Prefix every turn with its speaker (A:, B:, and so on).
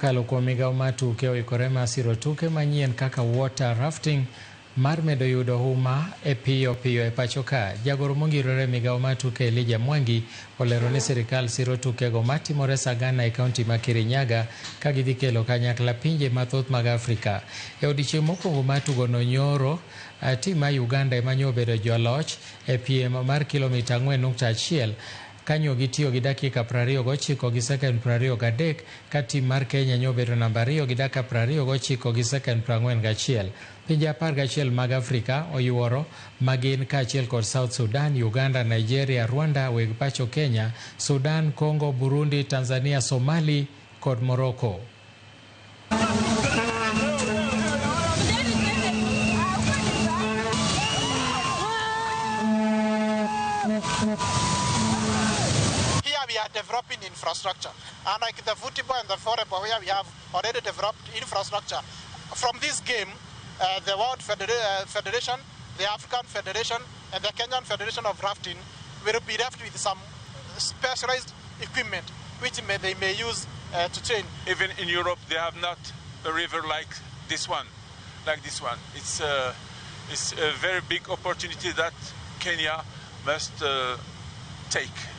A: kokalo kuom migawo mar tuke oikore mar siro tuke manyien kaka water rafting mar medo yudo huma piyo piyo e pacho ka. Jagoro mongirore migawo mar tuke Elijah Mwangi olero ni sirikal siro tukego matimore Sagana e kaunti ma Kirinyaga ka gidhi kelo kanyakla pinje mathoth mag Afrika. E odiochieng' mokuongo mar tugono nyoro, tim mar Uganda ema nyo obedo joloch e piem mar kilomita 4.1 kanyo gitiyo gi dakika 29 gi sekond 23 ka tim mar Kenya nyo obedo namba 2 gi dakika 29 gi sekond 41. Pinje 11 mag Afrika oyuoro magin kaachiel kod South Sudan, Uganda, Nigeria, Rwanda, weg pacho Kenya, Sudan, Congo, Burundi, Tanzania, Somali kod Morocco.
B: We are developing infrastructure, and like the football and the volleyball, where we have already developed infrastructure. From this game, the World Federation, the African Federation, and the Kenyan Federation of Rafting will be left with some specialized equipment which they may use to train.
C: Even in Europe, they have not a river like this one. It's a very big opportunity that Kenya must take.